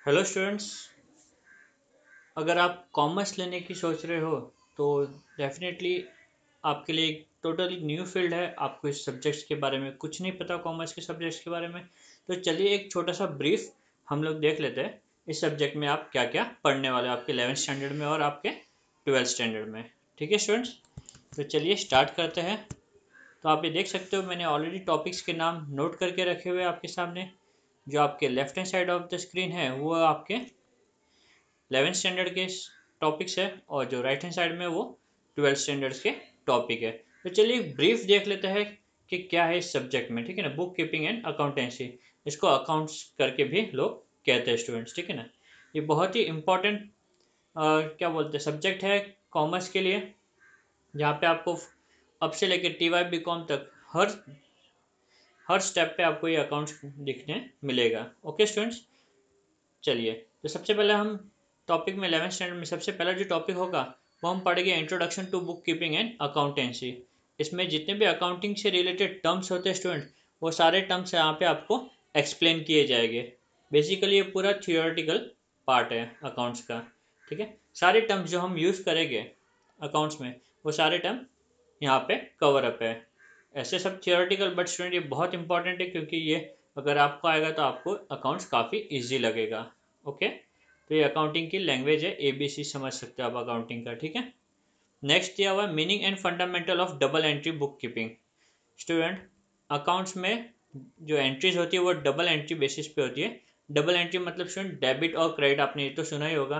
Hello students. अगर आप commerce लेने की सोच रहे हो तो डेफिनेटली आपके लिए एक टोटली न्यू फील्ड है। आपको इस सब्जेक्ट्स के बारे में कुछ नहीं पता, कॉमर्स के सब्जेक्ट्स के बारे में। तो चलिए एक छोटा सा ब्रीफ हम लोग देख लेते हैं इस सब्जेक्ट में आप क्या क्या पढ़ने वाले हो आपके 11th स्टैंडर्ड में और आपके 12th स्टैंडर्ड में। ठीक है स्टूडेंट्स, तो चलिए स्टार्ट करते हैं। तो आप ये देख सकते हो मैंने ऑलरेडी टॉपिक्स के नाम नोट करके रखे हुए हैं आपके सामने। जो आपके left hand side of the screen है वो आपके 11th स्टैंडर्ड के टॉपिक्स है और जो राइट हैंड साइड में वो 12th स्टैंडर्ड्स के टॉपिक है। तो चलिए ब्रीफ देख लेते हैं कि क्या है इस सब्जेक्ट में। ठीक है ना, बुक कीपिंग एंड अकाउंटेंसी, इसको अकाउंट्स करके भी लोग कहते हैं स्टूडेंट्स। ठीक है ना, ये बहुत ही इम्पोर्टेंट क्या बोलते हैं सब्जेक्ट है कॉमर्स के लिए, जहाँ पे आपको अब से लेकर TY BCom तक हर स्टेप पे आपको ये अकाउंट्स दिखने मिलेगा। ओके स्टूडेंट्स, चलिए तो सबसे पहले हम टॉपिक में 11th स्टैंडर्ड में सबसे पहला जो टॉपिक होगा वो हम पढ़ेंगे introduction to bookkeeping and accountancy. इसमें जितने भी अकाउंटिंग से रिलेटेड टर्म्स होते हैं स्टूडेंट, वो सारे टर्म्स यहाँ पे आपको एक्सप्लेन किए जाएंगे। बेसिकली ये पूरा थियोरेटिकल पार्ट है अकाउंट्स का। ठीक है, सारे टर्म्स जो हम यूज़ करेंगे अकाउंट्स में वो सारे टर्म यहाँ पे कवर अप है। ऐसे सब थियोरेटिकल, बट स्टूडेंट ये बहुत इंपॉर्टेंट है क्योंकि ये अगर आपको आएगा तो आपको अकाउंट्स काफ़ी इजी लगेगा। ओके, तो ये अकाउंटिंग की लैंग्वेज है, ABC समझ सकते हो आप अकाउंटिंग का। ठीक है, नेक्स्ट दिया हुआ meaning and fundamental of double entry book keeping. Student accounts में जो एंट्रीज होती है वो डबल एंट्री बेसिस पे होती है। डबल एंट्री मतलब स्टूडेंट डेबिट और क्रेडिट, आपने ये तो सुना ही होगा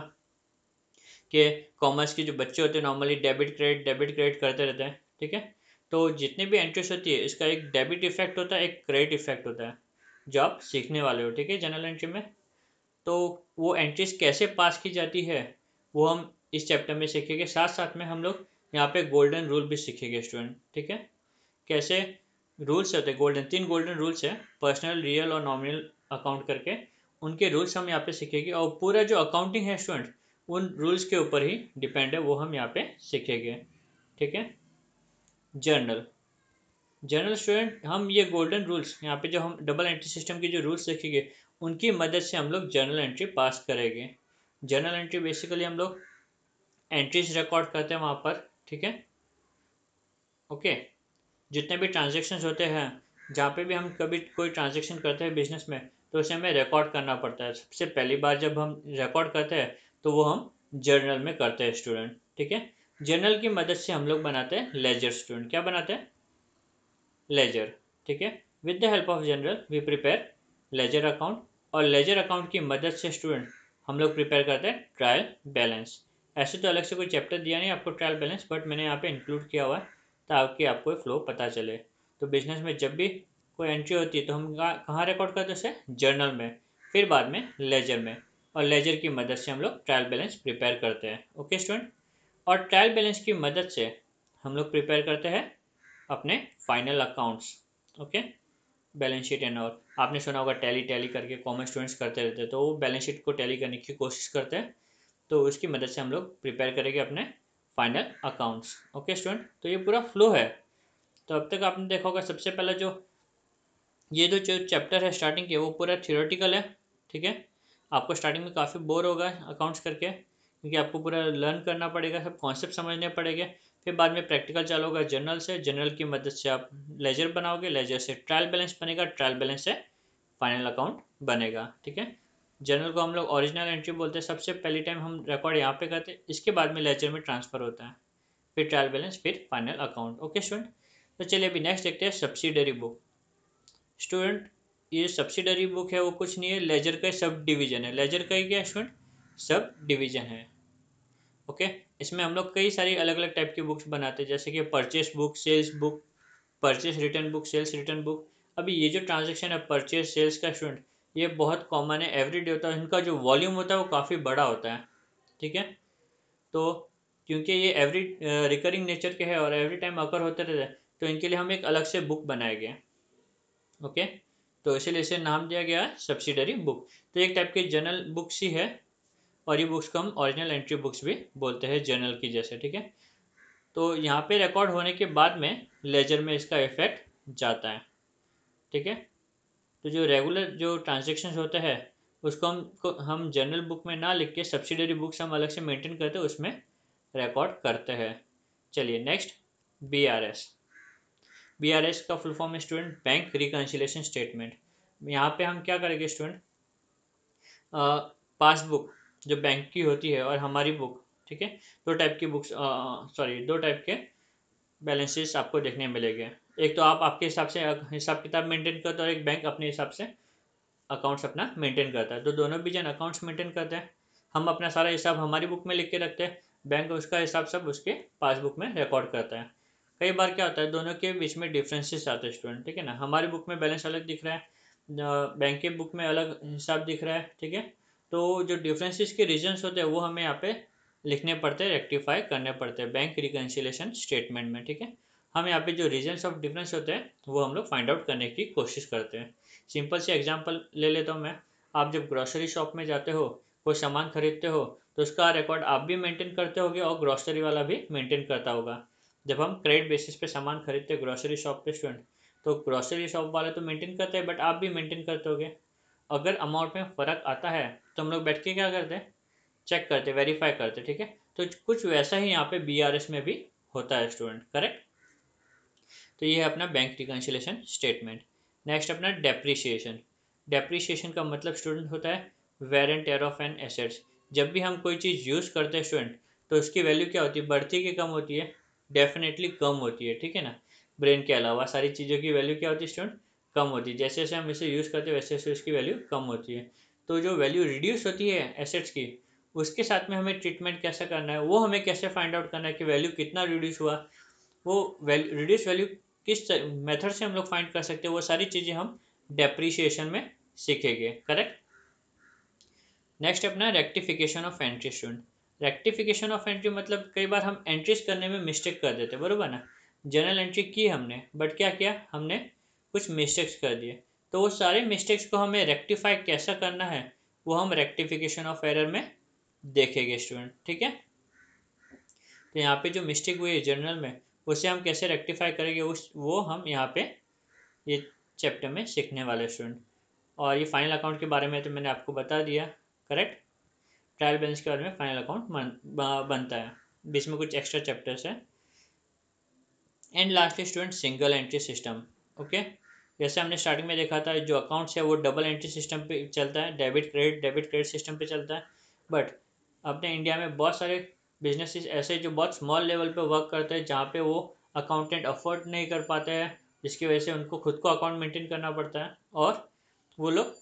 कि कॉमर्स के जो बच्चे होते हैं नॉर्मली डेबिट क्रेडिट करते रहते हैं। ठीक है, तो जितने भी एंट्रीज होती है इसका एक डेबिट इफेक्ट होता है, एक क्रेडिट इफेक्ट होता है जो आप सीखने वाले हो। ठीक है, जनरल एंट्री में तो वो एंट्रीज कैसे पास की जाती है वो हम इस चैप्टर में सीखेंगे। साथ साथ में हम लोग यहाँ पे गोल्डन रूल भी सीखेंगे स्टूडेंट। ठीक है, कैसे रूल्स होते हैं गोल्डन, 3 गोल्डन रूल्स है, पर्सनल, रियल और नॉमिनल अकाउंट करके। उनके रूल्स हम यहाँ पे सीखेंगे और पूरा जो अकाउंटिंग है स्टूडेंट उन रूल्स के ऊपर ही डिपेंड है, वो हम यहाँ पे सीखेंगे। ठीक है, जर्नल जनरल स्टूडेंट हम ये गोल्डन रूल्स यहाँ पे जो हम डबल एंट्री सिस्टम की जो रूल्स सीखेंगे उनकी मदद से हम लोग जर्नल एंट्री पास करेंगे। जर्नल एंट्री बेसिकली हम लोग एंट्रीज रिकॉर्ड करते हैं वहाँ पर। ठीक है, ओके, जितने भी ट्रांजेक्शन्स होते हैं, जहाँ पे भी हम कभी कोई ट्रांजेक्शन करते हैं बिजनेस में तो उसे हमें रिकॉर्ड करना पड़ता है। सबसे पहली बार जब हम रिकॉर्ड करते हैं तो वो हम जर्नल में करते हैं स्टूडेंट। ठीक है, जर्नल की मदद से हम लोग बनाते हैं लेजर। स्टूडेंट क्या बनाते हैं? लेजर। ठीक है, with the help of journal we prepare ledger account, और लेजर अकाउंट की मदद से स्टूडेंट हम लोग प्रिपेयर करते हैं ट्रायल बैलेंस। ऐसे तो अलग से कोई चैप्टर दिया नहीं आपको ट्रायल बैलेंस, बट मैंने यहाँ पे इंक्लूड किया हुआ है ताकि आपको फ्लो पता चले। तो बिजनेस में जब भी कोई एंट्री होती है तो हम कहाँ रिकॉर्ड करते हैं उसे? जर्नल में, फिर बाद में लेजर में, और लेजर की मदद से हम लोग ट्रायल बैलेंस प्रिपेयर करते हैं। ओके स्टूडेंट, और ट्रायल बैलेंस की मदद से हम लोग प्रिपेयर करते हैं अपने final accounts. Okay, balance sheet and all आपने सुना होगा, टैली टैली करके कॉमर्स स्टूडेंट्स करते रहते हैं, तो वो बैलेंस शीट को टैली करने की कोशिश करते हैं। तो उसकी मदद से हम लोग प्रिपेयर करेंगे अपने फाइनल अकाउंट्स। ओके स्टूडेंट, तो ये पूरा फ्लो है। तो अब तक आपने देखा होगा सबसे पहला जो ये जो चैप्टर है स्टार्टिंग के वो पूरा थियोरेटिकल है। ठीक है, आपको स्टार्टिंग में काफ़ी बोर होगा अकाउंट्स करके क्योंकि आपको पूरा लर्न करना पड़ेगा, सब कॉन्सेप्ट समझने पड़ेंगे। फिर बाद में प्रैक्टिकल चालू होगा जर्नल से, जर्नल की मदद से आप लेजर बनाओगे, लेजर से ट्रायल बैलेंस बनेगा, ट्रायल बैलेंस से फाइनल अकाउंट बनेगा। ठीक है, जर्नल को हम लोग ओरिजिनल एंट्री बोलते हैं, सबसे पहली टाइम हम रिकॉर्ड यहाँ पे करते हैं, इसके बाद में लेजर में ट्रांसफर होता है, फिर ट्रायल बैलेंस, फिर फाइनल अकाउंट। ओके स्टूडेंट, तो चलिए अभी नेक्स्ट देखते हैं सब्सिडरी बुक। स्टूडेंट ये सब्सिडरी बुक है वो कुछ नहीं है, लेजर का सब डिवीजन है। लेजर का ही क्या है स्टूडेंट? सब डिवीजन है। ओके, इसमें हम लोग कई सारी अलग अलग टाइप की बुक्स बनाते हैं, जैसे कि purchase book, sales book, purchase return book, sales return book. अभी ये जो ट्रांजेक्शन है परचेस सेल्स का स्टूडेंट, ये बहुत कॉमन है, एवरीडे होता है, इनका जो वॉल्यूम होता है वो काफ़ी बड़ा होता है। ठीक है, तो क्योंकि ये एवरी रिकरिंग नेचर के है और एवरी टाइम अकर होते रहते हैं, तो इनके लिए हम एक अलग से बुक बनाएंगे। ओके, तो इसीलिए इसे नाम दिया गया है सब्सिडरी बुक। तो एक टाइप की जर्नल बुक्स ही है, और ये बुक्स को हम ओरिजिनल एंट्री बुक्स भी बोलते हैं जर्नल की जैसे। ठीक है, तो यहाँ पे रिकॉर्ड होने के बाद में लेजर में इसका इफेक्ट जाता है। ठीक है, तो जो रेगुलर जो ट्रांजेक्शन होते हैं उसको हम जनरल बुक में ना लिख के सब्सिडरी बुक्स हम अलग से मेंटेन करते हैं, उसमें रिकॉर्ड करते हैं। चलिए नेक्स्ट, BRS। BRS का फुल फॉर्म है स्टूडेंट बैंक रिकन्सिलेशन स्टेटमेंट। यहाँ पे हम क्या करेंगे स्टूडेंट, पासबुक जो बैंक की होती है और हमारी बुक, ठीक है, दो टाइप की बुक्स, दो टाइप के बैलेंसेस आपको देखने मिलेंगे। एक तो आप आपके हिसाब से हिसाब किताब मेंटेन करते हो और एक बैंक अपने हिसाब से अकाउंट्स अपना मेंटेन करता है। तो दोनों भी जन अकाउंट्स मेंटेन करते हैं। हम अपना सारा हिसाब हमारी बुक में लिख के रखते हैं, बैंक उसका हिसाब सब उसके पासबुक में रिकॉर्ड करता है। कई बार क्या होता है, दोनों के बीच में डिफरेंसेस आते हैं स्टूडेंट, ठीक है ना। हमारी बुक में बैलेंस अलग दिख रहा है, बैंक के बुक में अलग हिसाब दिख रहा है, ठीक है। तो जो डिफरेंसेस के रीजंस होते हैं वो हमें यहाँ पे लिखने पड़ते हैं, रेक्टिफाई करने पड़ते हैं बैंक रिकन्सिलेशन स्टेटमेंट में, ठीक है। हम यहाँ पे जो रीजंस ऑफ डिफरेंस होते हैं वो हम लोग फाइंड आउट करने की कोशिश करते हैं। सिंपल से एग्जांपल ले लेता हूँ मैं। आप जब ग्रॉसरी शॉप में जाते हो, कोई सामान खरीदते हो, तो उसका रिकॉर्ड आप भी मेंटेन करते होगे और ग्रॉसरी वाला भी मेंटेन करता होगा। जब हम क्रेडिट बेसिस पे सामान खरीदते हैं ग्रॉसरी शॉप पे स्टूडेंट, तो ग्रॉसरी शॉप वाले तो मेंटेन करते हैं, बट आप भी मेंटेन करते होगे। अगर अमाउंट में फ़र्क आता है तो हम लोग बैठ के क्या करते हैं, चेक करते, वेरीफाई करते, ठीक है। तो कुछ वैसा ही यहाँ पे BRS में भी होता है स्टूडेंट, करेक्ट। तो ये है अपना बैंक रिकन्सिलेशन स्टेटमेंट। नेक्स्ट अपना डेप्रीशिएशन। डेप्रीशिएशन का मतलब स्टूडेंट होता है wear and tear of an assets. जब भी हम कोई चीज़ यूज़ करते हैं स्टूडेंट, तो उसकी वैल्यू क्या होती है, बढ़ती है कि कम होती है, डेफिनेटली कम होती है, ठीक है ना। ब्रेन के अलावा सारी चीज़ों की वैल्यू क्या होती है स्टूडेंट, कम होती है। जैसे जैसे हम इसे यूज़ करते हैं वैसे वैसे उसकी वैल्यू कम होती है। तो जो वैल्यू रिड्यूस होती है एसेट्स की, उसके साथ में हमें ट्रीटमेंट कैसे करना है, वो हमें कैसे फाइंड आउट करना है कि वैल्यू कितना रिड्यूस हुआ, वो वैल्यू रिड्यूस वैल्यू किस मेथड से हम लोग फाइंड कर सकते हैं, वो सारी चीज़ें हम डेप्रीशिएशन में सीखेंगे, करेक्ट। नेक्स्ट अपना rectification of entry student. Rectification of entry मतलब कई बार हम एंट्रीज करने में मिस्टेक कर देते हैं, बरोबर ना। जनरल एंट्री की हमने, बट क्या किया हमने, कुछ मिस्टेक्स कर दिए। तो वो सारे मिस्टेक्स को हमें रेक्टिफाई कैसा करना है, वो हम रेक्टिफिकेशन ऑफ एरर में देखेंगे स्टूडेंट, ठीक है। तो यहाँ पे जो मिस्टेक हुई है जनरल में, उसे हम कैसे रेक्टिफाई करेंगे, उस वो हम यहाँ पे ये चैप्टर में सीखने वाले स्टूडेंट। और ये फाइनल अकाउंट के बारे में तो मैंने आपको बता दिया, करेक्ट। ट्रायल बैलेंस के बारे में फाइनल अकाउंट बनता है, बीच में कुछ एक्स्ट्रा चैप्टर्स है। And lastly student single entry system, okay. जैसे हमने स्टार्टिंग में देखा था, जो अकाउंट्स है वो डबल एंट्री सिस्टम पे चलता है, डेबिट क्रेडिट सिस्टम पे चलता है। बट अपने इंडिया में बहुत सारे बिजनेसेस ऐसे जो बहुत स्मॉल लेवल पे वर्क करते हैं, जहाँ पे वो अकाउंटेंट अफोर्ड नहीं कर पाते हैं, जिसकी वजह से उनको खुद को अकाउंट मेंटेन करना पड़ता है। और वो लोग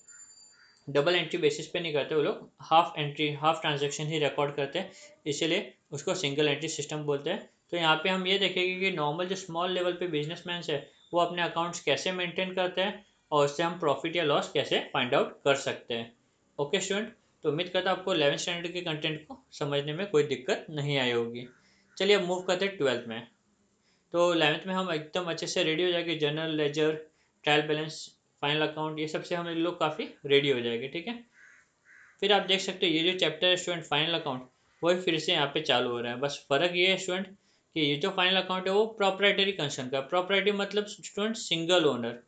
डबल एंट्री बेसिस पे नहीं करते, वो लोग हाफ ट्रांजेक्शन ही रिकॉर्ड करते हैं, इसीलिए उसको सिंगल एंट्री सिस्टम बोलते हैं। तो यहाँ पे हम ये देखेंगे कि नॉर्मल जो स्मॉल लेवल पे बिजनेसमैन है, वो अपने अकाउंट्स कैसे मेंटेन करते हैं और उससे हम प्रॉफिट या लॉस कैसे फाइंड आउट कर सकते हैं। ओके स्टूडेंट, तो उम्मीद करता हूँ आपको 11th स्टैंडर्ड के कंटेंट को समझने में कोई दिक्कत नहीं आई होगी। चलिए अब मूव करते हैं 12th में। तो 11th में हम एकदम अच्छे से रेडी हो जाएंगे, general ledger, trial balance, final account, ये सबसे हम लोग काफ़ी रेडी हो जाएंगे, ठीक है। फिर आप देख सकते हो ये जो चैप्टर है स्टूडेंट फाइनल अकाउंट, वही फिर से यहाँ पे चालू हो रहा है। बस फ़र्क ये है स्टूडेंट कि ये जो फाइनल अकाउंट है वो प्रॉपराइटरी कंसर्न का, प्रॉपराइटरी मतलब स्टूडेंट सिंगल ओनर,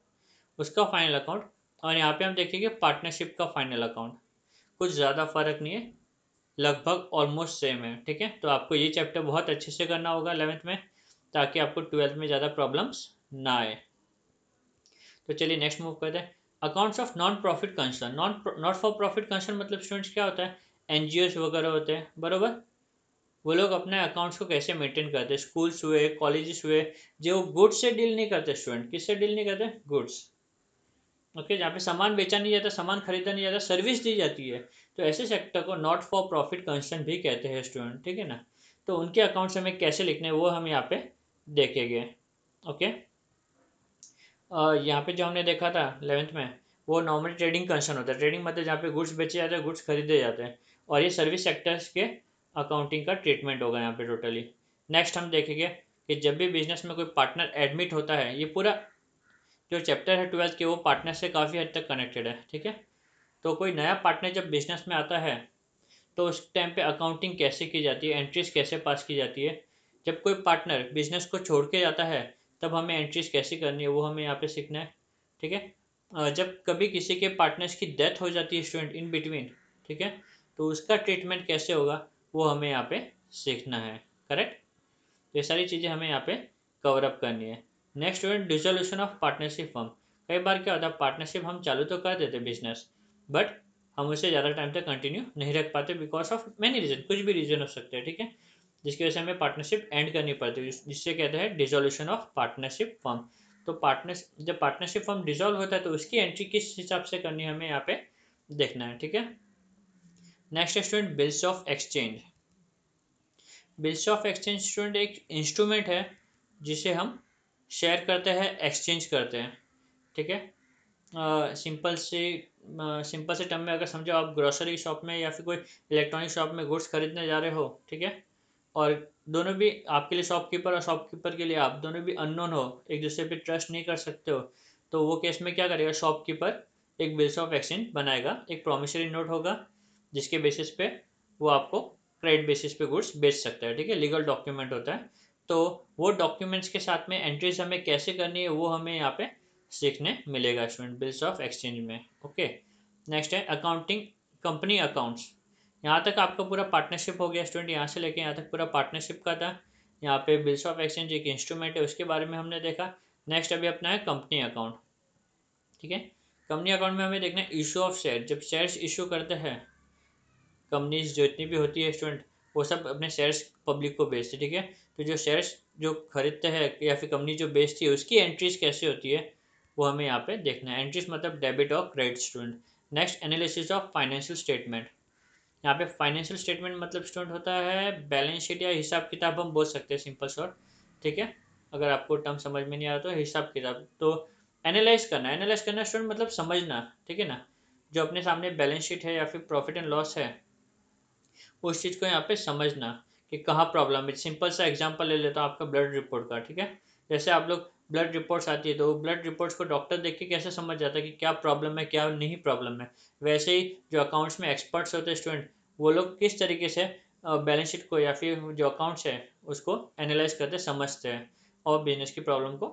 उसका फाइनल अकाउंट। और यहाँ पे हम देखेंगे पार्टनरशिप का फाइनल अकाउंट। कुछ ज़्यादा फर्क नहीं है, लगभग ऑलमोस्ट सेम है, ठीक है। तो आपको ये चैप्टर बहुत अच्छे से करना होगा 11th में, ताकि आपको 12th में ज़्यादा प्रॉब्लम्स ना आए। तो चलिए नेक्स्ट मूव करते हैं, accounts of non profit concern. Not for profit concern मतलब स्टूडेंट्स क्या होता है, NGOs वगैरह होते हैं, बरोबर। वो लोग अपने अकाउंट्स को कैसे मेंटेन करते हैं, स्कूल्स हुए, कॉलेजेस हुए, जो गुड्स से डील नहीं करते स्टूडेंट, किससे डील नहीं करते, गुड्स, ओके, जहाँ पे सामान बेचा नहीं जाता, सामान खरीदा नहीं जाता, सर्विस दी जाती है। तो ऐसे सेक्टर को नॉट फॉर प्रॉफिट कंसर्न भी कहते हैं स्टूडेंट, ठीक है ना। तो उनके अकाउंट्स हमें कैसे लिखने हैं वो हम यहाँ पे देखेंगे, ओके। यहाँ पे जो हमने देखा था 11th में, वो नॉर्मल ट्रेडिंग कंसर्न होता है। ट्रेडिंग मतलब जहाँ पे गुड्स बेचे जाते हैं, गुड्स खरीदे जाते हैं। और ये सर्विस सेक्टर्स के अकाउंटिंग का ट्रीटमेंट होगा यहाँ पे टोटली। नेक्स्ट हम देखेंगे कि जब भी बिजनेस में कोई पार्टनर एडमिट होता है, ये पूरा जो चैप्टर है 12th के, वो पार्टनर से काफ़ी हद तक कनेक्टेड है, ठीक है। तो कोई नया पार्टनर जब बिजनेस में आता है, तो उस टाइम पे अकाउंटिंग कैसे की जाती है, एंट्रीज कैसे पास की जाती है। जब कोई पार्टनर बिजनेस को छोड़ के जाता है, तब हमें एंट्रीज कैसे करनी है वो हमें यहाँ पे सीखना है, ठीक है। जब कभी किसी के पार्टनर्स की डेथ हो जाती है स्टूडेंट इन बिटवीन, ठीक है, तो उसका ट्रीटमेंट कैसे होगा वो हमें यहाँ पे सीखना है। करेक्ट। ये सारी चीज़ें हमें यहाँ पे कवर अप करनी है। Next student, dissolution of partnership firm. कई बार क्या होता है, पार्टनरशिप हम चालू तो कर देते बिजनेस, बट हम उसे ज़्यादा टाइम तक कंटिन्यू नहीं रख पाते बिकॉज ऑफ मैनी रीजन, कुछ भी रीजन हो सकते हैं, ठीक है, जिसकी वजह से हमें पार्टनरशिप एंड करनी पड़ती है, जिससे कहते हैं डिसोल्यूशन ऑफ पार्टनरशिप फर्म। तो पार्टनर जब पार्टनरशिप फर्म डिसॉल्व होता है तो उसकी एंट्री किस हिसाब से करनी है हमें यहाँ पे देखना है, ठीक है। Next student, bills of exchange. Bills of exchange student एक इंस्ट्रूमेंट है जिसे हम शेयर करते हैं, एक्सचेंज करते हैं, ठीक है। सिंपल से टर्म में अगर समझो, आप ग्रोसरी शॉप में या फिर कोई इलेक्ट्रॉनिक शॉप में गुड्स खरीदने जा रहे हो, ठीक है, और दोनों भी आपके लिए शॉपकीपर और शॉपकीपर के लिए आप दोनों भी अननोन हो, एक दूसरे पे ट्रस्ट नहीं कर सकते हो, तो वो केस में क्या करेगा, शॉपकीपर एक बिल्स ऑफ एक्सचेंज बनाएगा, एक प्रोमिसरी नोट होगा जिसके बेसिस पे वो आपको क्रेडिट बेसिस पे गुड्स बेच सकता है, ठीक है, लीगल डॉक्यूमेंट होता है। तो वो डॉक्यूमेंट्स के साथ में एंट्रीज हमें कैसे करनी है वो हमें यहाँ पे सीखने मिलेगा स्टूडेंट, बिल्स ऑफ एक्सचेंज में। ओके। नेक्स्ट है अकाउंटिंग, कंपनी अकाउंट्स। यहाँ तक आपका पूरा पार्टनरशिप हो गया स्टूडेंट, यहाँ से लेके यहाँ तक पूरा पार्टनरशिप का था। यहाँ पे बिल्स ऑफ एक्सचेंज एक इंस्ट्रूमेंट है, उसके बारे में हमने देखा। नेक्स्ट अभी अपना है कंपनी अकाउंट, ठीक है। कंपनी अकाउंट में हमें देखना है इशू ऑफ शेयर। जब शेयर्स इशू करते हैं कंपनीज जितनी भी होती है स्टूडेंट, वो सब अपने शेयर्स पब्लिक को बेचती है, ठीक है। तो जो शेयर्स जो खरीदते हैं या फिर कंपनी जो बेचती है उसकी एंट्रीज कैसे होती है वो हमें यहाँ पे देखना है। एंट्रीज मतलब डेबिट और credit student. Next, analysis of financial statement. यहाँ पे फाइनेंशियल स्टेटमेंट मतलब स्टूडेंट होता है बैलेंस शीट या हिसाब किताब हम बोल सकते हैं, सिंपल शॉर्ट, ठीक है। अगर आपको टर्म समझ में नहीं आ रहा तो हिसाब किताब, तो एनालाइज करना स्टूडेंट मतलब समझना, ठीक है ना। जो अपने सामने बैलेंस शीट है या फिर प्रॉफिट एंड लॉस है उस चीज़ को यहाँ पे समझना कि कहाँ प्रॉब्लम है। सिंपल सा एग्जांपल ले लेता हूँ आपका ब्लड रिपोर्ट का, ठीक है। जैसे आप लोग ब्लड रिपोर्ट्स आती है तो ब्लड रिपोर्ट्स को डॉक्टर देख के कैसे समझ जाता है कि क्या प्रॉब्लम है क्या नहीं प्रॉब्लम है, वैसे ही जो अकाउंट्स में एक्सपर्ट्स होते हैं स्टूडेंट, वो लोग किस तरीके से बैलेंस शीट को या फिर जो अकाउंट्स है उसको एनालाइज करते समझते हैं और बिजनेस की प्रॉब्लम को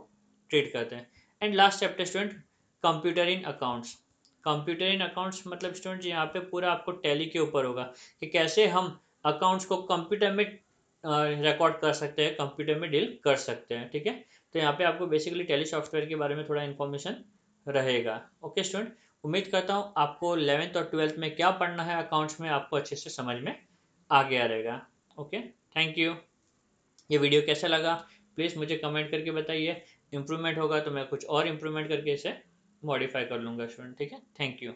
ट्रीट करते हैं। And last chapter student, computer in accounts. Computer in accounts मतलब स्टूडेंट यहाँ पे पूरा आपको टैली के ऊपर होगा कि कैसे हम अकाउंट्स को कंप्यूटर में रिकॉर्ड कर सकते हैं, कंप्यूटर में डील कर सकते हैं, ठीक है। तो यहाँ पे आपको बेसिकली टैली सॉफ्टवेयर के बारे में थोड़ा इन्फॉर्मेशन रहेगा। ओके स्टूडेंट, उम्मीद करता हूँ आपको 11th और 12th में क्या पढ़ना है अकाउंट्स में आपको अच्छे से समझ में आ गया रहेगा। Okay, thank you. ये वीडियो कैसा लगा प्लीज़ मुझे कमेंट करके बताइए। इम्प्रूवमेंट होगा तो मैं कुछ और इम्प्रूवमेंट करके इसे मॉडिफाई कर लूँगा स्टूडेंट, ठीक है। Thank you.